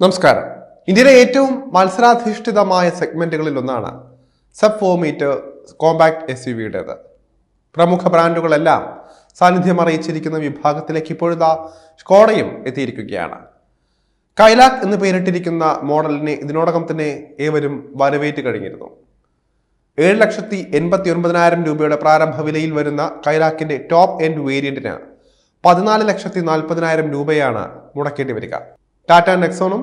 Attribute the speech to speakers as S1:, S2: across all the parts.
S1: നമസ്കാരം. ഇന്ത്യയിലെ ഏറ്റവും മത്സരാധിഷ്ഠിതമായ സെഗ്മെന്റുകളിൽ ഒന്നാണ് സബ് 4 മീറ്റർ കോമ്പാക്ട് SUV-യുടേത്. പ്രമുഖ ബ്രാൻഡുകളെല്ലാം സാന്നിധ്യം അറിയിച്ചിരിക്കുന്ന വിഭാഗത്തിലേക്ക് ഇപ്പോഴത്തെ സ്കോഡയും എത്തിയിരിക്കുകയാണ്. കൈലാക് എന്ന് പേരിട്ടിരിക്കുന്ന മോഡലിനെ ഇതിനോടകം തന്നെ ഏവരും വരവേറ്റ് കഴിഞ്ഞിരുന്നു. 7,89,000 രൂപയുടെ പ്രാരംഭ വിലയിൽ വരുന്ന കൈലാക്കിന്റെ ടോപ്പ് എൻഡ് വേരിയന്റിന് 14,40,000 രൂപയാണ് മുടക്കേണ്ടി വരിക. ടാറ്റ നെക്സോണും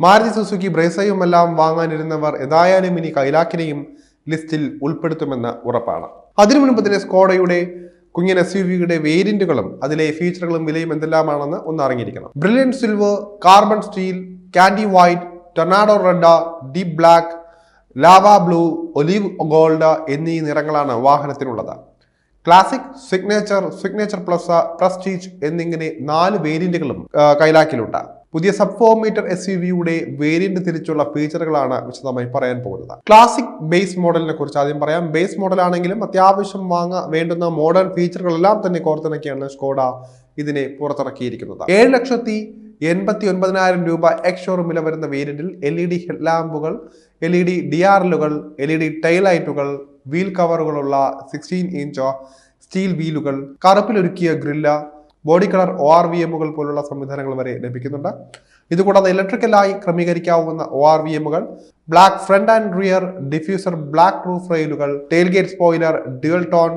S1: മാരുതി സുസുക്കി ബ്രേസയും എല്ലാം വാങ്ങാനിരുന്നവർ ഏതായാലും ഇനി കൈലാക്കിനെയും ലിസ്റ്റിൽ ഉൾപ്പെടുത്തുമെന്ന് ഉറപ്പാണ്. അതിനു മുൻപ് തന്നെ സ്കോഡയുടെ കുഞ്ഞൻ SUV-യുടെ വേരിയന്റുകളും അതിലെ ഫീച്ചറുകളും വിലയും എന്തെല്ലാമാണെന്ന് ഒന്ന് അറിഞ്ഞിരിക്കണം. Brilliant silver, carbon steel, candy white, tornado red, deep black, lava blue, olive gold എന്നീ നിറങ്ങളാണ് വാഹനത്തിനുള്ളത്. ക്ലാസിക്, സിഗ്നേച്ചർ പ്ലസ്, പ്രസ്റ്റീജ് എന്നിങ്ങനെ 4 വേരിയന്റുകളും കൈലാക്കിലുണ്ട്. പുതിയ സബ് 4 മീറ്റർ SUV-യുടെ വേരിയന്റ് തിരിച്ചുള്ള ഫീച്ചറുകളാണ് വിശദമായി പറയാൻ പോകുന്നത്. ക്ലാസിക് ബേസ് മോഡലിനെ കുറിച്ച് ആദ്യം പറയാം. ബേസ് മോഡൽ ആണെങ്കിലും അത്യാവശ്യം വേണ്ടുന്ന മോഡേൺ ഫീച്ചറുകളെല്ലാം തന്നെ കോർത്തിണക്കിയാണ് സ്കോഡ ഇതിനെ പുറത്തിറക്കിയിരിക്കുന്നത്. 7,89,000 രൂപ എക്സ് ഷോറൂം വില വരുന്ന വേരിയന്റിൽ LED ഹെഡ് ലാമ്പുകൾ, LED DRL-കൾ, LED ടൈലൈറ്റുകൾ, വീൽ കവറുകളുള്ള 16 ഇഞ്ച് സ്റ്റീൽ വീലുകൾ, കറുപ്പിലൊരുക്കിയ ഗ്രില്ല്, ബോഡി കളർ ORVM-കൾ പോലുള്ള സംവിധാനങ്ങൾ വരെ ലഭിക്കുന്നുണ്ട്. ഇതുകൂടാതെ ഇലക്ട്രിക്കലായി ക്രമീകരിക്കാവുന്ന ORVM-കൾ, black front and rear diffuser, black roof റെയിലുകൾ, tailgate spoiler, dual tone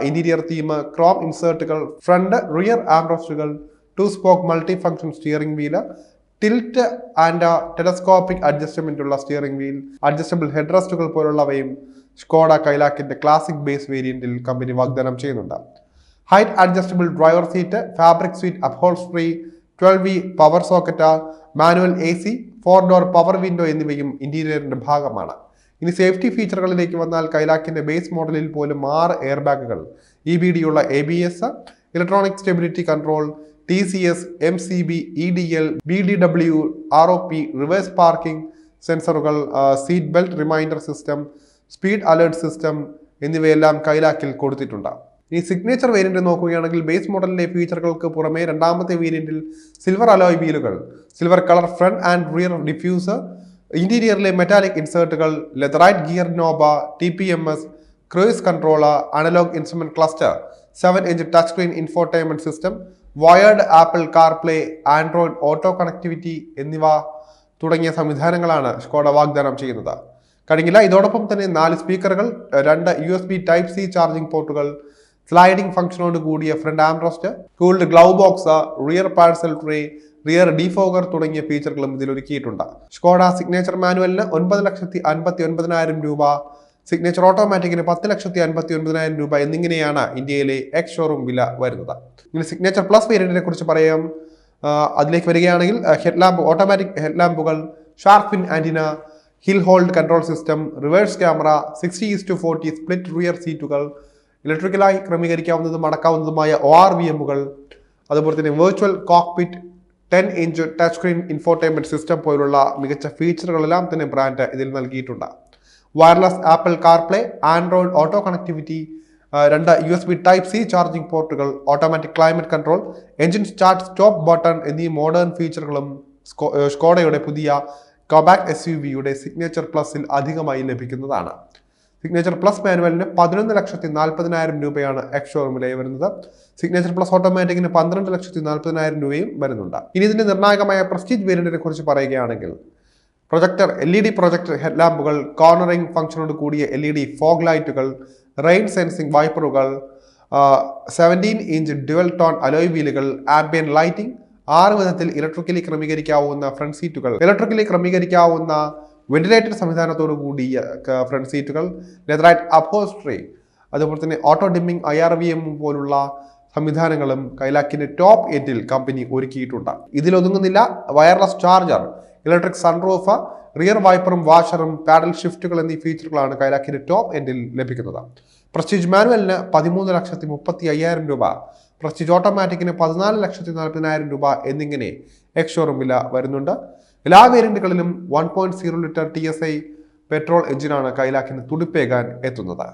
S1: interior theme, chrome ഇൻസേർട്ടുകൾ, ഫ്രണ്ട് റിയർ ആംറെസ്റ്റുകൾ, 2 spoke multi function steering wheel, tilt and telescopic adjustment ഉള്ള സ്റ്റിയറിംഗ് വീൽ, അഡ്ജസ്റ്റബിൾ ഹെഡ് റെസ്റ്റുകൾ പോലുള്ളവയും സ്കോഡ കൈലാക്കിന്റെ ക്ലാസിക് ബേസ് വേരിയന്റിൽ company വാഗ്ദാനം ചെയ്യുന്നുണ്ട്. Height adjustable driver seat, fabric seat upholstery, 12V power socket, manual AC, 4 door power window എന്നിവയും ഇന്റീരിയറിന്റെ ഭാഗമാണ്. ഇനി സേഫ്റ്റി ഫീച്ചറുകളിലേക്ക് വന്നാൽ കൈലാക്കിന്റെ ബേസ് മോഡലിൽ പോലും 6 എയർ ബാഗുകൾ, EBD-യുള്ള ABS, electronic stability control, TCS, MCB, EDL, BDW, ROP, reverse parking സെൻസറുകൾ, seat belt reminder system, speed alert system എന്നിവയെല്ലാം കൈലാക്കിൽ കൊടുത്തിട്ടുണ്ട്. ഈ സിഗ്നേച്ചർ വേരിയന്റ് നോക്കുകയാണെങ്കിൽ ബേസ് മോഡലിലെ ഫീച്ചറുകൾക്ക് പുറമെ രണ്ടാമത്തെ വേരിയന്റിൽ സിൽവർ അലോയ് വീലുകൾ, silver colour front and rear diffuser, ഇന്റീരിയറിലെ മെറ്റാലിക് ഇൻസേർട്ടുകൾ, leatherette gear knob, TPMS, cruise controller, analogue instrument cluster, 7 inch touch screen infotainment system, wired Apple CarPlay, Android Auto connectivity എന്നിവ തുടങ്ങിയ സംവിധാനങ്ങളാണ് സ്കോഡ വാഗ്ദാനം ചെയ്യുന്നത്. കഴിഞ്ഞില്ല, ഇതോടൊപ്പം തന്നെ 4 സ്പീക്കറുകൾ, 2 USB Type-C ചാർജിംഗ് പോർട്ടുകൾ, സ്ലൈഡിംഗ് ഫംഗ്ഷനോട് കൂടിയ front armrest, cooled glove box, rear parcel tray, rear defogger തുടങ്ങിയ ഫീച്ചറുകളും ഇതിൽ ഒരുക്കിയിട്ടുണ്ട്. സ്കോഡ സിഗ്നേച്ചർ മാനുവലിന് 9,59,000 രൂപ, സിഗ്നേച്ചർ ഓട്ടോമാറ്റിക്കിന് 10,59,000 രൂപ എന്നിങ്ങനെയാണ് ഇന്ത്യയിലെ എക്സ് ഷോറൂം വില വരുന്നത്. ഇനി സിഗ്നേച്ചർ പ്ലസ് വേരിയന്റിനെ കുറിച്ച് പറയാം. അതിലേക്ക് വരികയാണെങ്കിൽ ഓട്ടോമാറ്റിക് ഹെഡ് ലാമ്പുകൾ, shark fin antenna, hill hold control system, reverse camera, 60:40 split rear സീറ്റുകൾ, ഇലക്ട്രിക്കലായി ക്രമീകരിക്കാവുന്നതും അടക്കാവുന്നതുമായ ORVM-കൾ, അതുപോലെ തന്നെ virtual cockpit, 10 inch touch screen infotainment system പോലുള്ള മികച്ച ഫീച്ചറുകളെല്ലാം തന്നെ ബ്രാൻഡ് ഇതിൽ നൽകിയിട്ടുണ്ട്. Wireless Apple CarPlay, Android Auto connectivity, 2 USB Type-C charging പോർട്ടുകൾ, automatic climate control, engine start stop button എന്നീ മോഡേൺ ഫീച്ചറുകളും സ്കോഡയുടെ പുതിയ കോമ്പാക്ട് SUV-യുടെ സിഗ്നേച്ചർ പ്ലസിൽ അധികമായി ലഭിക്കുന്നതാണ്. സിഗ്നേച്ചർ പ്ലസ് മാനുവലിന് 11,40,000 രൂപയാണ് എക്സ് ഷോറൂമിലെ വരുന്നത്. സിഗ്നേച്ചർ പ്ലസ് ഓട്ടോമാറ്റിക്കിന് 12,40,000 രൂപയും വരുന്നുണ്ട്. ഇനി ഇതിന്റെ നിർണായകമായ പ്രസ്റ്റീജ് വേരിയന്റിനെ കുറിച്ച് പറയുകയാണെങ്കിൽ LED പ്രൊജക്ടർ ഹെഡ് ലാമ്പുകൾ, കോർണറിംഗ് ഫംഗ്ഷനോട് കൂടിയ LED ഫോഗ് ലൈറ്റുകൾ, റെയിൻ സെൻസിംഗ് വൈപ്പറുകൾ, 17 ഇഞ്ച് ഡ്യുവൽ ടോൺ അലോയ് വീലുകൾ, ആംബിയൻ ലൈറ്റിംഗ്, 6 വിധത്തിൽ ഇലക്ട്രിക്കലി ക്രമീകരിക്കാവുന്ന ഫ്രണ്ട് സീറ്റുകൾ, ഇലക്ട്രിക്കലി ക്രമീകരിക്കാവുന്ന വെന്റിലേറ്റർ സംവിധാനത്തോടു കൂടിയ ഫ്രണ്ട് സീറ്റുകൾ, ലെതറൈറ്റ് അപ്ഹോൾസ്റ്ററി, അതുപോലെ തന്നെ ഓട്ടോ ഡിമ്മിംഗ് IRVM പോലുള്ള സംവിധാനങ്ങളും കൈലാക്കിന്റെ ടോപ്പ് എൻഡിൽ കമ്പനി ഒരുക്കിയിട്ടുണ്ട്. ഇതിലൊതുങ്ങുന്നില്ല, wireless charger, electric sunroof, rear വൈപ്പറും വാഷറും, പാഡൽ ഷിഫ്റ്റുകൾ എന്നീ ഫീച്ചറുകളാണ് കൈലാക്കിന്റെ ടോപ്പ് എൻഡിൽ ലഭിക്കുന്നത്. പ്രസ്റ്റീജ് മാനുവലിന് 13,35,000 രൂപ, പ്രസ്റ്റീജ് ഓട്ടോമാറ്റിക്കിന് 14,40,000 രൂപ എന്നിങ്ങനെ എക്സ് ഷോറൂം വില വരുന്നുണ്ട്. എല്ലാ വേരിയന്റുകളിലും 1.0 ലിറ്റർ TSI പെട്രോൾ എഞ്ചിനാണ് കൈലാക്കിന് തുടിപ്പേകാൻ എത്തുന്നത്.